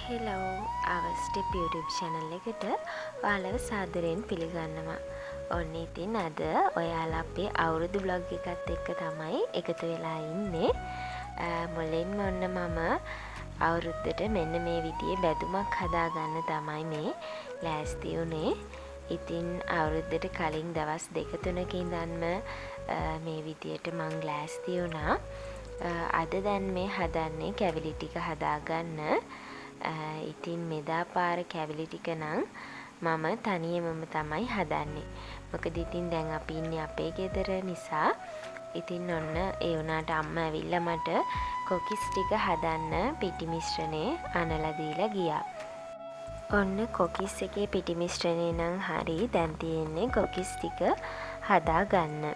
Hello අවස්ටිප් YouTube channel එකට ඔයාලව සාදරයෙන් පිළිගන්නවා. ඔන්න ඉතින් අද ඔයාලා අපේ අවුරුදු vlog එකත් එක්ක තමයි එකතු වෙලා ඉන්නේ. මුලින්ම ඔන්න මම අවුරුද්දට මෙන්න මේ විදිහේ බැඳුමක් හදාගන්න තමයි මේ ලෑස්ති වුණේ. ඉතින් අවුරුද්දට කලින් දවස් 2-3 ඉඳන්ම මේ විදියට මං ලෑස්ති වුණා. අද දැන් මේ හදන්නේ කැවිලි ටික හදාගන්න. ඉතින් මෙදා පාර කැවිලි ටික නම් මම තනියමම තමයි හදන්නේ. මොකද ඉතින් දැන් අපි ඉන්නේ අපේ ගෙදර නිසා ඉතින් ඔන්න ඒ වුණාට අම්මා ඇවිල්ලා මට කොකිස් ටික හදන්න පිටි මිශ්‍රණය අනලා දීලා ගියා. ඔන්න කොකිස් එකේ පිටි මිශ්‍රණය නම් හරි. දැන් තියෙන්නේ කොකිස් ටික හදා ගන්න.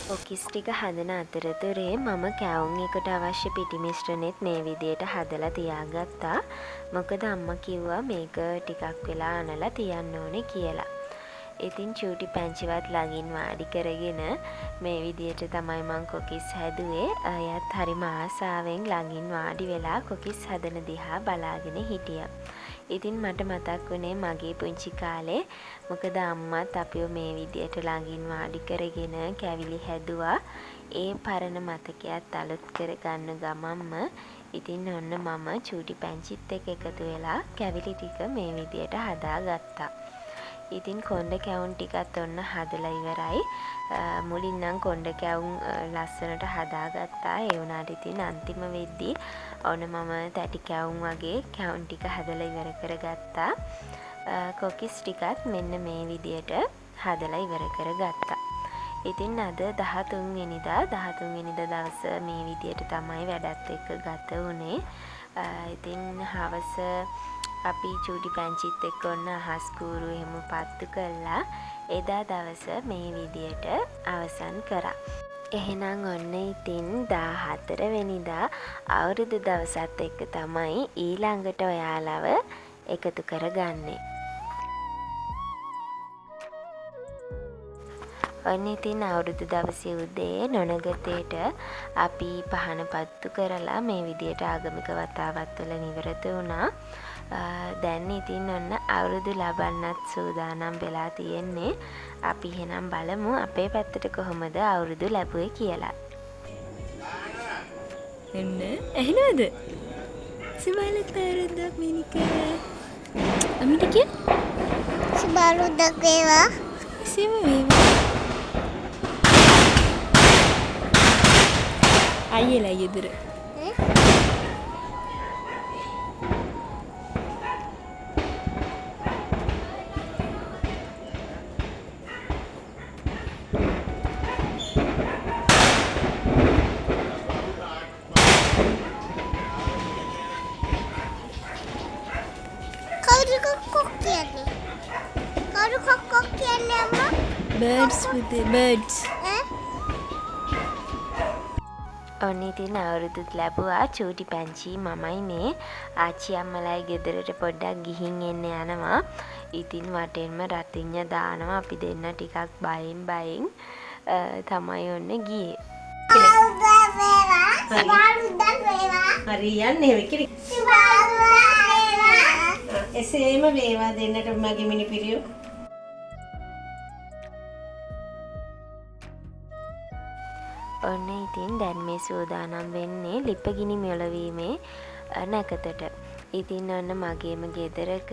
කොකිස් ටික හදන අතරතුරේ මම කැවුම් එකට අවශ්‍ය පිටි මිශ්‍රණෙත් මේ විදියට හදලා තියාගත්තා. මොකද අම්මා කිව්වා මේක ටිකක් වෙලා අනලා තියන්න ඕනේ කියලා. ඉතින් චූටි පැංචිවත් ළඟින් වාඩි කරගෙන මේ විදියට තමයි මං කොකිස් හැදුවේ. එයත් හරිම ආසාවෙන් ළඟින් වාඩි වෙලා කොකිස් හදන දිහා බලාගෙන හිටියා. ඉතින් මට මතක් වුණේ මගේ පුංචි කාලේ. මොකද අම්මත් අපිව මේ විදියට ළඟින් වාඩි කරගෙන කැවිලි හැදුවා. ඒ පරණ මතකයත් අලුත් කරගන්න ගමන්ම ඉතින් ඔන්න මම චූටි පැංචිත් එක්ක එකතු වෙලා කැවිලි ටික මේ විදියට හදාගත්තා. ඉතින් කොණ්ඩ කැවුම් ටිකත් ඔන්න හදලා ඉවරයි. මුලින් නම් කොණ්ඩ කැවුම් ලස්සනට හදාගත්තා. ඒ වුණාට ඉතින් අන්තිම වෙද්දී ඔන්න මම තැටි කැවුම් වගේ කැවුම් ටික හදලා ඉවර කරගත්තා. කොකිස් ටිකත් මෙන්න මේ විදියට හදලා ඉවර කරගත්තා. ඉතින් අද 13 වෙනිදා දවස මේ විදියට තමයි වැඩත් එක්ක ගත වුණේ. ඉතින් හවස අපි චූටි පැංචිත් එක්ක ඔන්න අහස් කූරු එහෙම පත්තු කළා. එදා දවස මේ විදියට අවසන් කරා. එහෙනම් ඔන්න ඉතින් 14 වෙනිදා අවුරුදු දවසත් එක්ක තමයි ඊළඟට ඔයාලව එකතු කරගන්නේ. ඔන්න ඉතින් අවුරුදු දවසේ උදේ නොනගතේට අපි පහන පත්තු කරලා මේ විදියට ආගමික වතාවත් වල නිවරත වුණා. දැන් ඉතින් ඔන්න අවුරුදු ලබන්නත් සූදානම් වෙලා තියෙන්නේ. අපි එහෙනම් බලමු අපේ පැත්තට කොහොමද අවුරුදු ලැබුවේ කියලා. එන්න ඇහෙනවද? සුබාලුත් අවුරුද්දක් මිනිකා. අමිට කිය? සුබාලුද්දක් වේවා. සෙම වේවා. අයියලා යෙදුර. Birds with the birds. ඔන්න ඉතින් අවුරුදුත් ලැබුවා චූටි පැංචි මමයි මේ. ආච්චි අම්මලායි ගෙදරට පොඩ්ඩක් ගිහින් එන්න යනවා. ඉතින් වටෙන්ම රතිඤ්ඤා දානවා. අපි දෙන්න ටිකක් බයෙන් තමයි ඔන්න ගියේ. හරි යන්නේ වෙකිරි. එසේම වේවා දෙන්නට මගේ මිනිපිරියෝ. ඔන්න ඉතින් දැන් මේ සූදානම් වෙන්නේ ලිපගිනි මෙලවීමේ නැකතට. ඉතින් ඔන්න මගේම ගෙදරක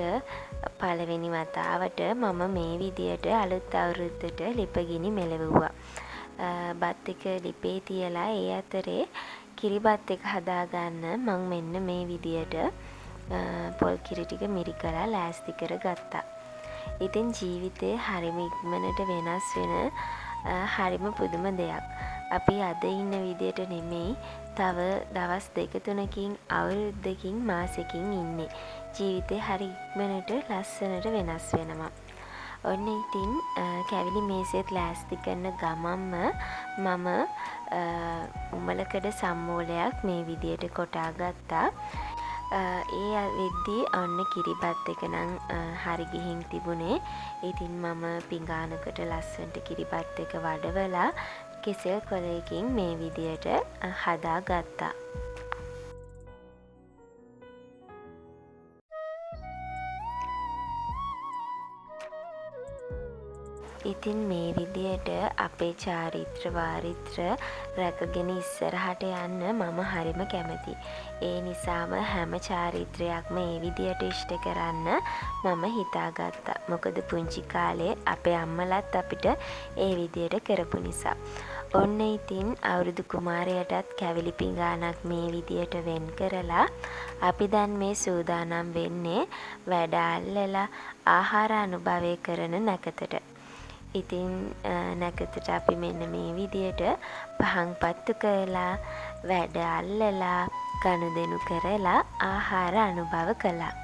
පළවෙනි වතාවට මම මේ විදියට අලුත් අවුරුද්දට ලිපගිනි මෙලවුවා. බත් එක ලිපේ තියලා ඒ අතරේ කිරිබත් එක හදාගන්න මං මෙන්න මේ විදියට පොල් කිරි ටික මිරිකලා ලෑස්ති කරගත්තා. ඉතින් ජීවිතේ හරිම ඉක්මනට වෙනස් වෙන හරිම පුදුම දෙයක්. අපි අද ඉන්න විදියට නෙමෙයි තව දවස් 2-3කින් අවුරුද්දකින් මාසෙකින් ඉන්නේ. ජීවිතේ හරි ඉක්මනට ලස්සනට වෙනස් වෙනවා. ඔන්න ඉතින් කැවිලි මේසෙත් ලෑස්ති කරන ගමන්ම මම උමලකඩ සම්මෝලයක් මේ විදියට කොටා ගත්තා. ඒ වෙද්දී ඔන්න කිරිබත් එක නම් හරි ගිහින් තිබුණේ. ඉතින් මම පිඟානකට ලස්සනට කිරිබත් එක වඩවලා කෙසෙල් කොලයකින් මේ විදියට හදා ගත්තා. ඉතින් මේ විදියට අපේ චාරිත්‍ර වාරිත්‍ර රැකගෙන ඉස්සරහට යන්න මම හරිම කැමතියි. ඒ නිසාම හැම චාරිත්‍රයක්ම ඒ විදියට ඉෂ්ට කරන්න මම හිතාගත්තා. මොකද පුංචි කාලේ අපේ අම්මලත් අපිට ඒ විදියට කරපු නිසා. ඔන්න ඉතින් අවුරුදු කුමාරයටත් කැවිලි පිඟානක් මේ විදියට වෙන් කරලා අපි දැන් මේ සූදානම් වෙන්නේ වැඩ අල්ලලා ආහාර අනුභවය කරන නැකතට. ඉතින් නැකතට අපි මෙන්න මේ විදියට පහන් පත්තු කරලා වැඩ අල්ලලා ගනුදෙනු කරලා ආහාර අනුභව කළා.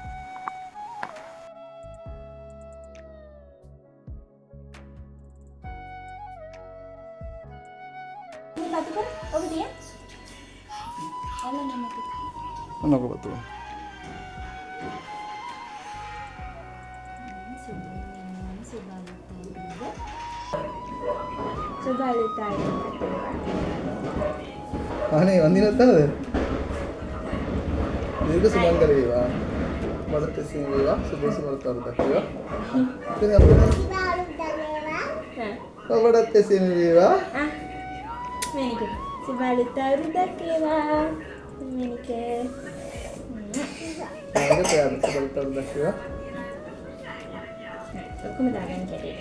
අනේ වන්දිනත් තවද? දීර්ඝ සුමංගල වේවා. වඩත් එසේ වේවා. සුබ සුබවත් වරදක් වේවා. ඉතින් අපේ වඩත් එසේ වේවා. මේනික සුබාලුත් අවුරුද්දක් වේවා. මේනික මේක ප්‍රයාද සුබවත් වරදක් වේවා. ඔක්කොම දාගන්න කැටේ.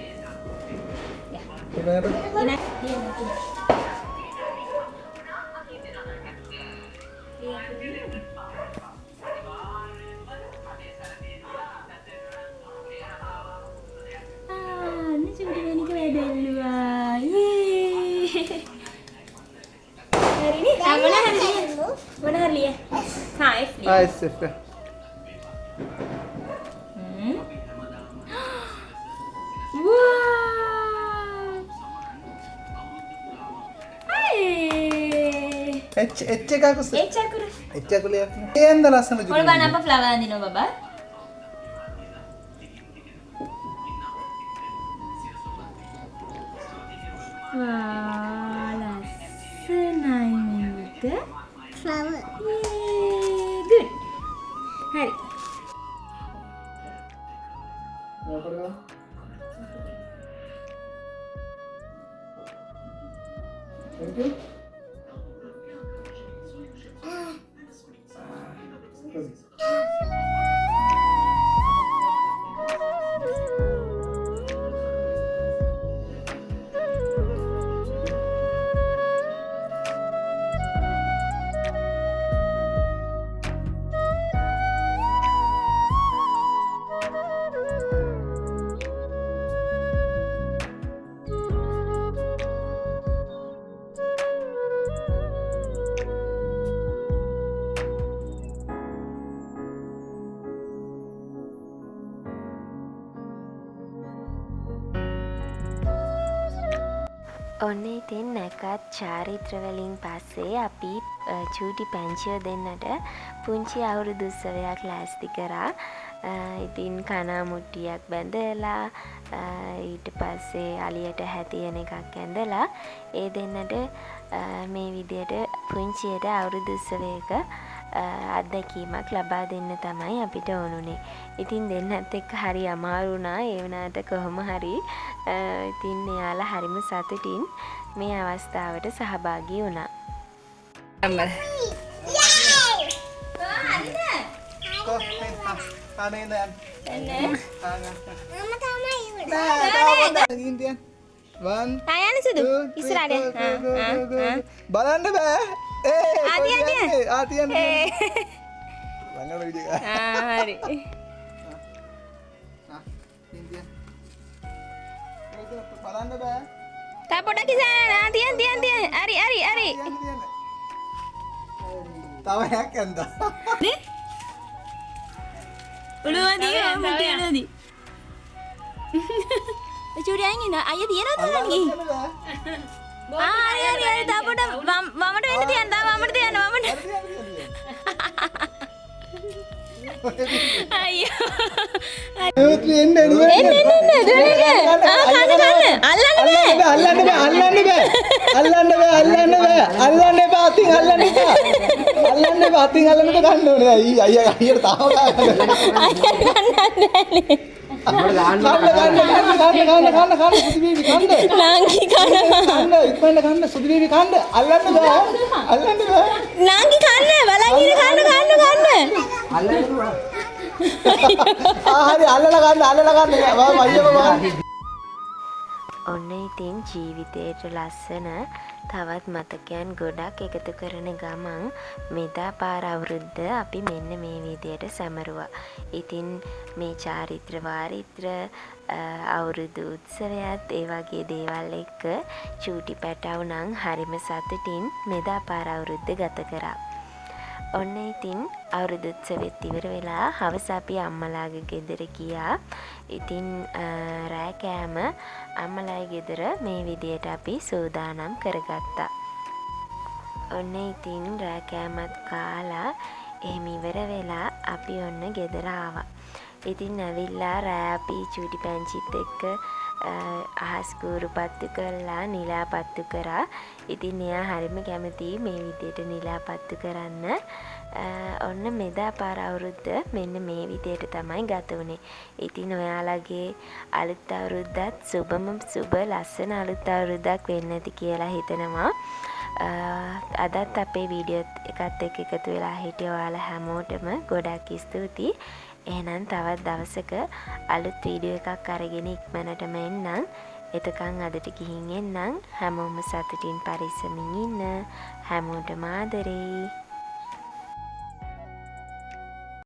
ඔන්න ඉතින් නැකත් චාරිත්‍රවලින් පස්සේ අපි චූටි පැංචියෝ දෙන්නට පුංචි අවුරුදු උත්සවයක් ලෑස්ති කරා. ඉතින් කනා මුට්ටියක් බැඳලා ඊට පස්සේ අලියට හැතියන එකක් ඇඳලා ඒ දෙන්නට මේ විදියට පුංචියට අවුරුදු උත්සවයක අත්දැකීමක් ලබා දෙන්න තමයි අපිට ඕනුනේ. ඉතින් දෙන්නත් එක්ක හරි අමාරු වුණා. ඒ වුණාට කොහොම හරි ඉතින් එයාලා හරිම සතුටින් මේ අවස්ථාවට සහභාගී වුණා. බලන්න බෑ. බලන්න බෑ. තා පොඩක් ඉස්සරහ තියන් හරි තව එකක් ඇන්දා. උළුවදී මුටි උළුවදී. චූටි අයින් ඉන්න. අයියා තියනවද බලන්න. හරි තා පොඩ වමට වෙන්න තියන්න. තා වමට තියන්න වමට. අයියෝ. එන්න එන්න ඔන්න ඉතින් ජීවිතයට ලස්සන තවත් මතකයන් ගොඩක් එකතු කරන ගමන් මෙදා පාර අවුරුද්ද අපි මෙන්න මේ විදියට සැමරුවා. ඉතින් මේ චාරිත්‍ර වාරිත්‍ර අවුරුදු උත්සවයත් ඒ වගේ දේවල් එක්ක චූටි පැටව් නම් හරිම සතුටින් මෙදා පාර අවුරුද්ද ගත කරා. ඔන්න ඉතින් අවුරුදු උත්සවෙත් ඉවර වෙලා හවස අපි අම්මලාගේ ගෙදර ගියා. ඉතින් රෑ කෑම අම්මලාගේ ගෙදර මේ විදියට අපි සූදානම් කරගත්තා. ඔන්න ඉතින් රෑ කෑමත් කාලා එහෙම ඉවර වෙලා අපි ඔන්න ගෙදර ආවා. ඉතින් ඇවිල්ලා රෑ අපි චූටි පැංචිත් එක්ක අහස් කූරු පත්තු කරලා නිලා පත්තු කරා. ඉතින් එයා හරිම කැමති මේ විදියට නිලා පත්තු කරන්න. ඔන්න මෙදා පාර අවුරුද්ද මෙන්න මේ විදියට තමයි ගත වුණේ. ඉතින් ඔයාලගේ අලුත් අවුරුද්දත් සුබම සුබ ලස්සන අලුත් අවුරුද්දක් වෙන්න ඇති කියලා හිතනවා. අදත් අපේ වීඩියෝ එකත් එක්ක එකතු වෙලා හිටිය ඔයාලා හැමෝටම ගොඩක් ස්තුතියි. එහෙනම් තවත් දවසක අලුත් වීඩියෝ එකක් අරගෙන ඉක්මනටම එන්නම්. එතකන් අදට ගිහින් එන්නම්. හැමෝම සතුටින් පරිස්සමින් ඉන්න. හැමෝටම ආදරේ.